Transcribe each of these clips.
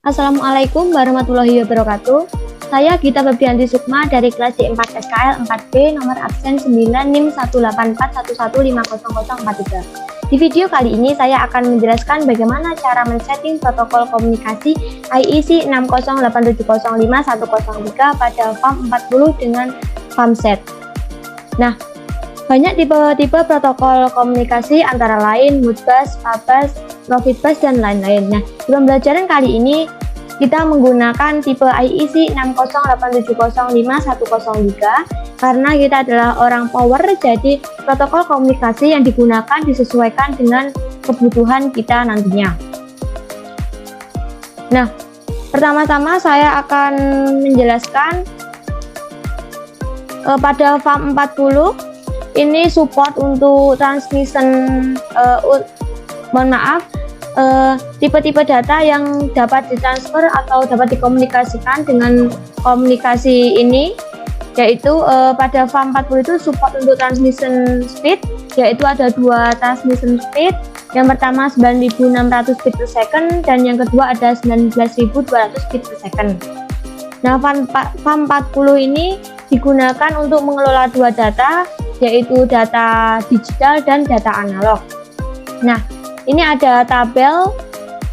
Assalamualaikum warahmatullahi wabarakatuh. Saya Gita Febrianti Sukma dari kelas D4 SKL 4B nomor absen 9 NIM 18411500043. Di video kali ini saya akan menjelaskan bagaimana cara men-setting protokol komunikasi IEC 608705103 pada FAM40 dengan FAMset. Nah, banyak tipe-tipe protokol komunikasi antara lain Modbus, Fabus, Profitbus, dan lain-lain. Nah, di pembelajaran kali ini kita menggunakan tipe IEC 608705103 karena kita adalah orang power, jadi protokol komunikasi yang digunakan disesuaikan dengan kebutuhan kita nantinya. Nah, pertama-tama saya akan menjelaskan pada FAM40 ini support untuk transmission tipe-tipe data yang dapat ditransfer atau dapat dikomunikasikan dengan komunikasi ini, yaitu pada FAM40 itu support untuk transmission speed, yaitu ada dua transmission speed. Yang pertama 9600 bit per second dan yang kedua ada 19200 bit per second. Nah, FAM40 ini digunakan untuk mengelola dua data, yaitu data digital dan data analog. Nah, ini ada tabel,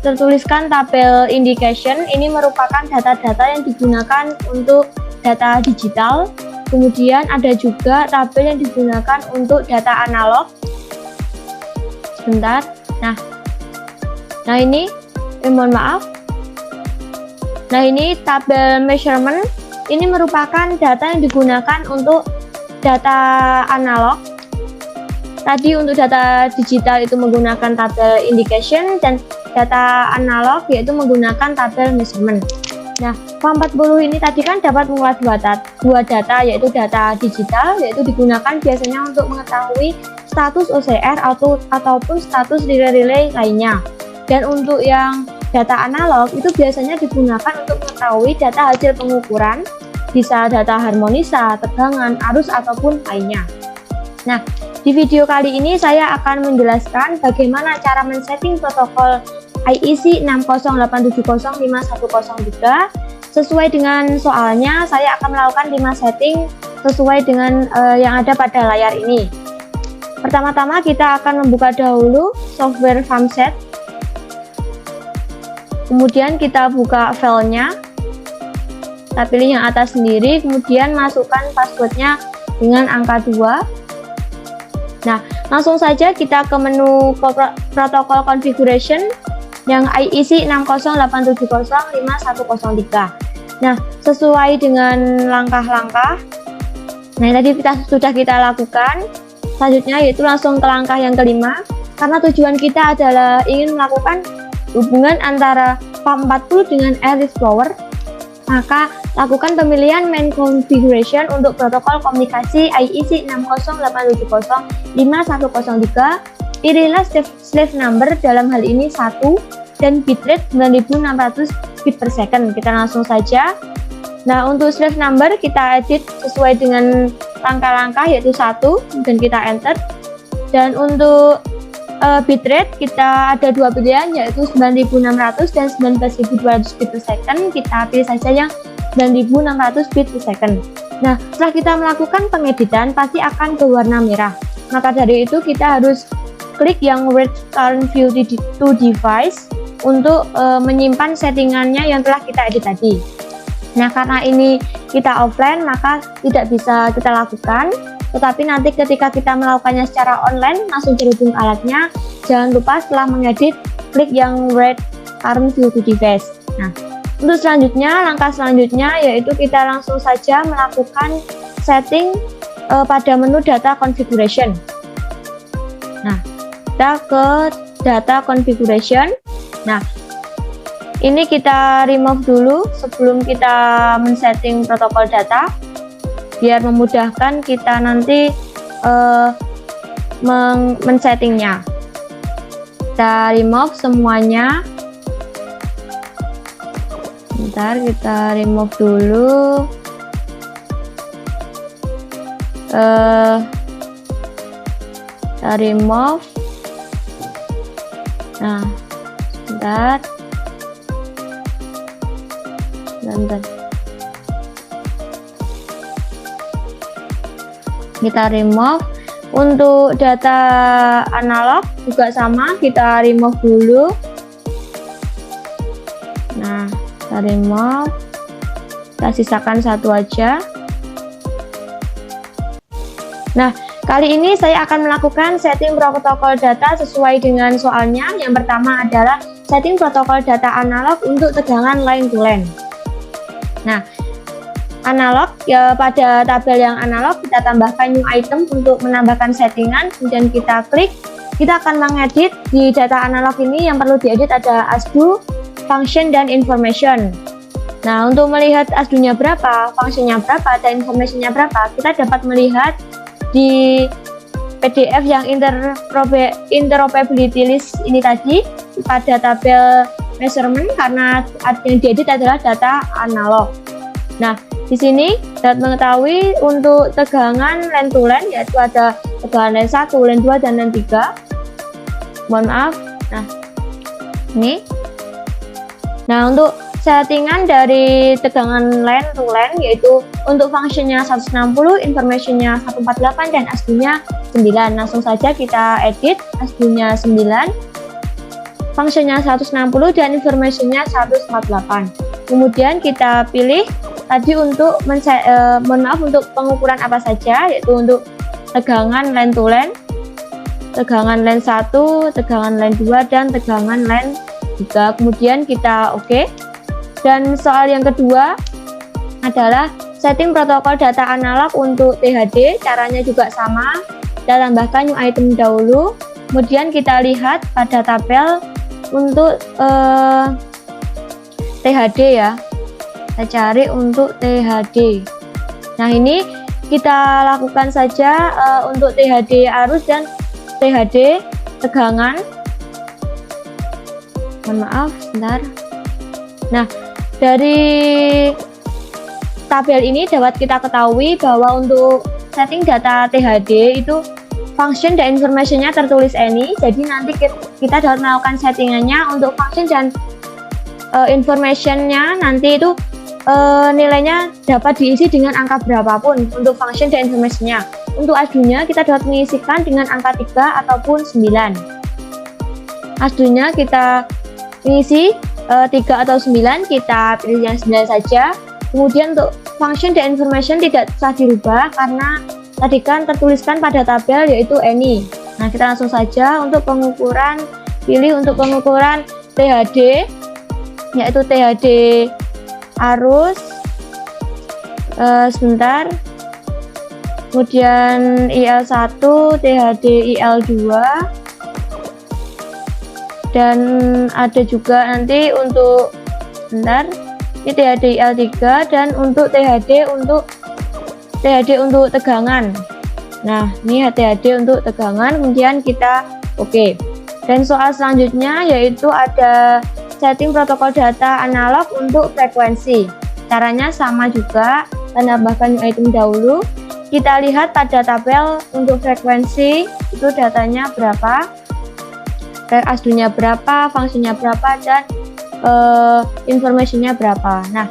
tertuliskan tabel indication, ini merupakan data-data yang digunakan untuk data digital. Kemudian ada juga tabel yang digunakan untuk data analog. Sebentar. Nah ini, mohon maaf. Nah, ini tabel measurement, ini merupakan data yang digunakan untuk data analog. Tadi untuk data digital itu menggunakan tabel indication dan data analog yaitu menggunakan tabel measurement. Nah, FAM40 ini tadi kan dapat mengolah dua data yaitu data digital, yaitu digunakan biasanya untuk mengetahui status OCR ataupun status relay lainnya. Dan untuk yang data analog itu biasanya digunakan untuk mengetahui data hasil pengukuran, bisa data harmonisa, tegangan, arus, ataupun lainnya. Nah, di video kali ini saya akan menjelaskan bagaimana cara men-setting protokol IEC 608705103. Sesuai dengan soalnya, saya akan melakukan 5 setting sesuai dengan yang ada pada layar ini. Pertama-tama kita akan membuka dahulu software FAMset. Kemudian kita buka filenya. Kita pilih yang atas sendiri, kemudian masukkan passwordnya dengan angka 2. Nah, langsung saja kita ke menu protokol configuration yang IEC 608705103. Nah, sesuai dengan langkah-langkah, nah tadi sudah kita lakukan. Selanjutnya yaitu langsung ke langkah yang kelima, karena tujuan kita adalah ingin melakukan hubungan antara FAM40 dengan Air Explorer, maka lakukan pemilihan main configuration untuk protokol komunikasi IEC 608705103. Pilihlah slave number, dalam hal ini 1, dan bitrate 9600 bit per second. Kita langsung saja. Nah, untuk slave number kita edit sesuai dengan langkah-langkah, yaitu 1, dan kita enter. Dan untuk bitrate kita ada dua pilihan, yaitu 9600 dan 19200 bit per second. Kita pilih saja yang 9600 bit per second. Nah, setelah kita melakukan pengeditan pasti akan ke warna merah. Maka dari itu kita harus klik yang Read Current View to Device untuk menyimpan settingannya yang telah kita edit tadi. Nah, karena ini kita offline maka tidak bisa kita lakukan. Tetapi nanti ketika kita melakukannya secara online, langsung terhubung alatnya, jangan lupa setelah mengedit, klik yang Read Current View to Device. Nah, untuk selanjutnya, langkah selanjutnya yaitu kita langsung saja melakukan setting pada menu data configuration. Nah, kita ke data configuration. Nah, ini kita remove dulu sebelum kita men-setting protokol data, biar memudahkan kita nanti men-settingnya. Kita remove semuanya. Bentar, kita remove dulu. Kita remove. Nah, sebentar. Bentar. Kita remove. Untuk data analog juga sama, kita remove dulu. Nah, kita remove, kita sisakan satu aja. Nah, kali ini saya akan melakukan setting protokol data sesuai dengan soalnya. Yang pertama adalah setting protokol data analog untuk tegangan line to line. Nah, analog ya, pada tabel yang analog kita tambahkan new item untuk menambahkan settingan, kemudian kita klik. Kita akan mengedit di data analog ini. Yang perlu diedit ada ASDU, function, dan information. Nah, untuk melihat ASDU-nya berapa, function-nya berapa, dan information-nya berapa, kita dapat melihat di PDF yang interoperability list ini tadi pada tabel measurement, karena yang diedit adalah data analog. Nah, di sini dapat mengetahui untuk tegangan line to line, yaitu ada tegangan line 1, line 2, dan line 3. Mohon maaf. Nah, ini. Nah, untuk settingan dari tegangan line to line, yaitu untuk functionnya 160, informationnya 148, dan ASDU-nya 9. Langsung saja kita edit, ASDU-nya 9, functionnya 160, dan informationnya 148. Kemudian kita pilih tadi untuk untuk pengukuran apa saja, yaitu untuk tegangan line to line, tegangan line 1, tegangan line 2, dan tegangan line 3. Kemudian kita oke. Dan soal yang kedua adalah setting protokol data analog untuk THD. Caranya juga sama, kita tambahkan new item dahulu, kemudian kita lihat pada tabel untuk THD ya. Kita cari untuk THD. Nah, ini kita lakukan saja untuk THD arus dan THD tegangan. Mohon maaf, sebentar. Nah, dari tabel ini dapat kita ketahui bahwa untuk setting data THD itu function dan informationnya tertulis any. Jadi nanti kita dapat melakukan settingannya untuk function dan informationnya nanti itu nilainya dapat diisi dengan angka berapapun untuk function dan informationnya. Untuk ASDU-nya kita dapat mengisikan dengan angka 3 ataupun 9. ASDU-nya kita mengisi 3 atau 9, kita pilih yang 9 saja. Kemudian untuk function dan information tidak usah dirubah karena tadi kan tertuliskan pada tabel yaitu any. Nah, kita langsung saja untuk pengukuran, pilih untuk pengukuran THD, yaitu THD arus, sebentar, kemudian IL1, THD IL2, dan ada juga nanti untuk sebentar, ini THD IL3, dan untuk THD untuk tegangan. Nah, ini THD untuk tegangan, kemudian kita oke. Dan soal selanjutnya yaitu ada setting protokol data analog untuk frekuensi. Caranya sama juga, kita tambahkan new item dahulu. Kita lihat pada tabel untuk frekuensi itu datanya berapa, ASDU-nya berapa, fungsinya berapa, dan informationnya berapa. Nah,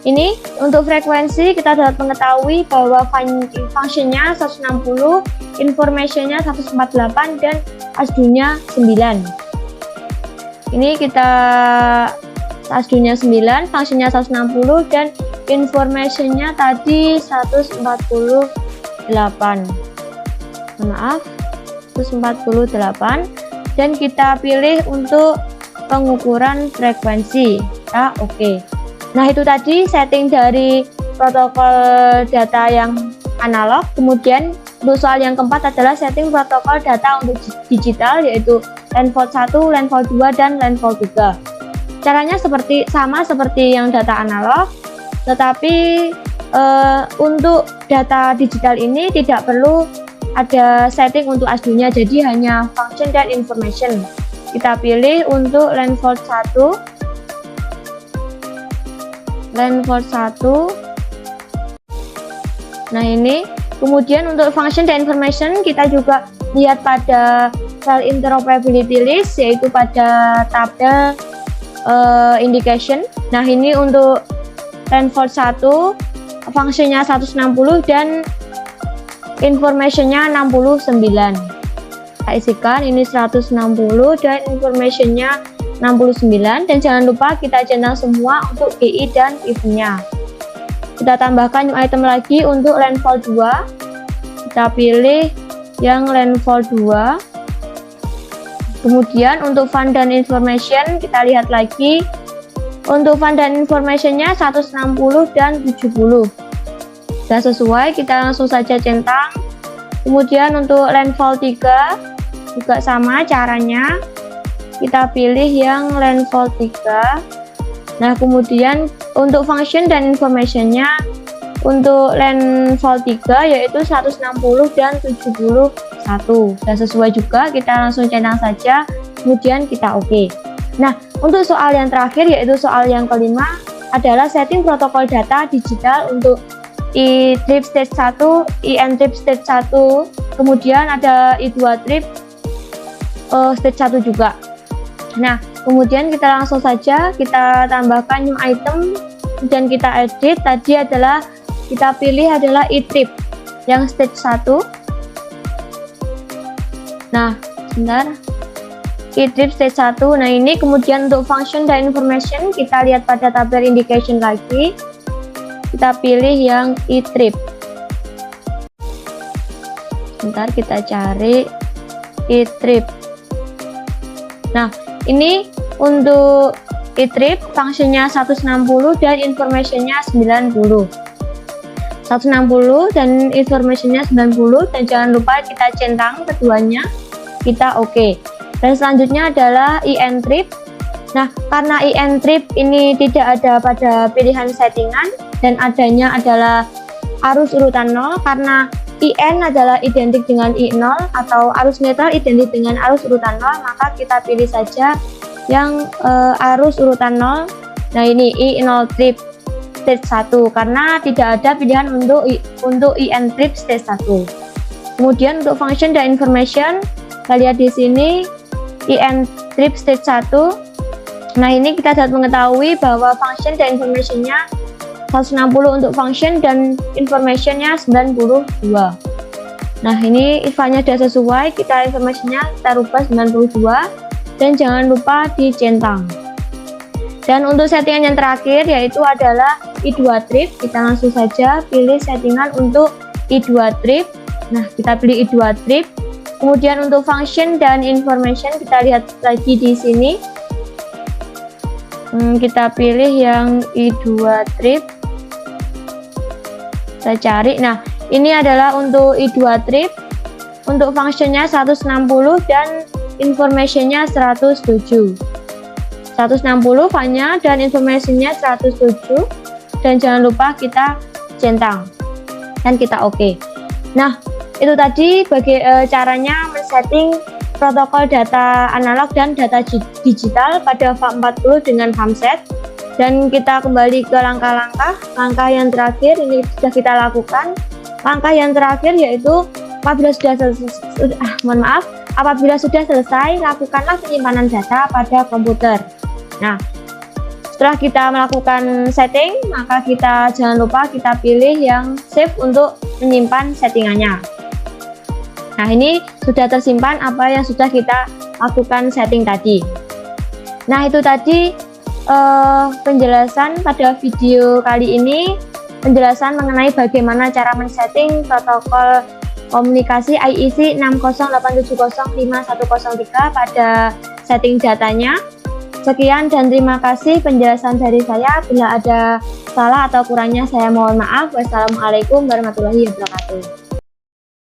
ini untuk frekuensi kita dapat mengetahui bahwa fungsinya 160, informationnya 148, dan ASDU-nya 9. Ini kita ASDU-nya 9, fungsinya 160, dan information-nya tadi 148. Maaf, 148. Dan kita pilih untuk pengukuran frekuensi. Nah, oke. Nah, itu tadi setting dari protokol data yang analog. Kemudian untuk soal yang keempat adalah setting protokol data untuk digital, yaitu line volt 1, line volt 2, dan line volt 3. Caranya sama seperti yang data analog, tetapi untuk data digital ini tidak perlu ada setting untuk ASDU-nya, jadi hanya function dan information. Kita pilih untuk line volt 1, line volt 1. Nah, ini kemudian untuk function dan information kita juga lihat pada file interoperability list, yaitu pada tabel indication. Nah, ini untuk Landvault 1 fungsinya 160 dan informationnya 69. Kita isikan ini 160 dan informationnya 69, dan jangan lupa kita centang semua untuk GI dan if-nya. Kita tambahkan new item lagi untuk Landvault 2. Kita pilih yang Landvault 2. Kemudian untuk fund dan information kita lihat lagi. Untuk fund dan informationnya 160 dan 70. Sudah sesuai, kita langsung saja centang. Kemudian untuk Landvault 3 juga sama caranya. Kita pilih yang Landvault 3. Nah, kemudian untuk function dan informationnya untuk Landvault 3 yaitu 160 dan 71. Dan sesuai juga, kita langsung centang saja, kemudian kita oke. Nah, untuk soal yang terakhir yaitu soal yang kelima adalah setting protokol data digital untuk i-trip stage 1, i-n-trip stage 1, kemudian ada i2 trip stage 1 juga. Nah, kemudian kita langsung saja kita tambahkan new item dan kita edit. Tadi adalah kita pilih adalah i-trip yang stage 1. Nah, sebentar, i-trip stage 1. Nah, ini kemudian untuk function dan information kita lihat pada tabel indication lagi. Kita pilih yang i-trip. Sebentar, kita cari i-trip. Nah, ini untuk i-trip fungsinya 160 dan informationnya 90. 160 dan informationnya 90, dan jangan lupa kita centang keduanya, kita oke. Dan selanjutnya adalah i-n-trip. Nah, karena i-n-trip ini tidak ada pada pilihan settingan dan adanya adalah arus urutan 0, karena IN adalah identik dengan I0 atau arus netral identik dengan arus urutan 0, maka kita pilih saja yang arus urutan 0. Nah, ini I0 trip stage 1 karena tidak ada pilihan untuk IN trip stage 1. Kemudian untuk function dan information, kita lihat di sini IN trip stage 1. Nah, ini kita dapat mengetahui bahwa function dan informationnya 160 untuk function dan informationnya 92. Nah, ini if-nya sudah sesuai, kita informationnya kita rubah 92, dan jangan lupa dicentang. Dan untuk settingan yang terakhir yaitu adalah I2 trip. Kita langsung saja pilih settingan untuk I2 trip. Nah, kita pilih I2 trip. Kemudian untuk function dan information kita lihat lagi di sini. Kita pilih yang I2 trip. Saya cari. Nah, ini adalah untuk I2 trip. Untuk functionnya 160 dan informationnya 107. 160 file-nya dan informationnya 107. Dan jangan lupa kita centang dan kita oke. Nah, itu tadi caranya men-setting protokol data analog dan data digital pada FAT40 dengan FAMset. Dan kita kembali ke langkah yang terakhir ini sudah kita lakukan. Langkah yang terakhir yaitu apabila sudah selesai, lakukanlah penyimpanan data pada komputer. Nah, setelah kita melakukan setting, maka kita jangan lupa kita pilih yang save untuk menyimpan settingannya. Nah, ini sudah tersimpan apa yang sudah kita lakukan setting tadi. Nah, itu tadi penjelasan pada video kali ini, penjelasan mengenai bagaimana cara men-setting protokol komunikasi IEC 608705103 pada setting datanya. Sekian dan terima kasih penjelasan dari saya. Bila ada salah atau kurangnya saya mohon maaf. Wassalamualaikum warahmatullahi wabarakatuh.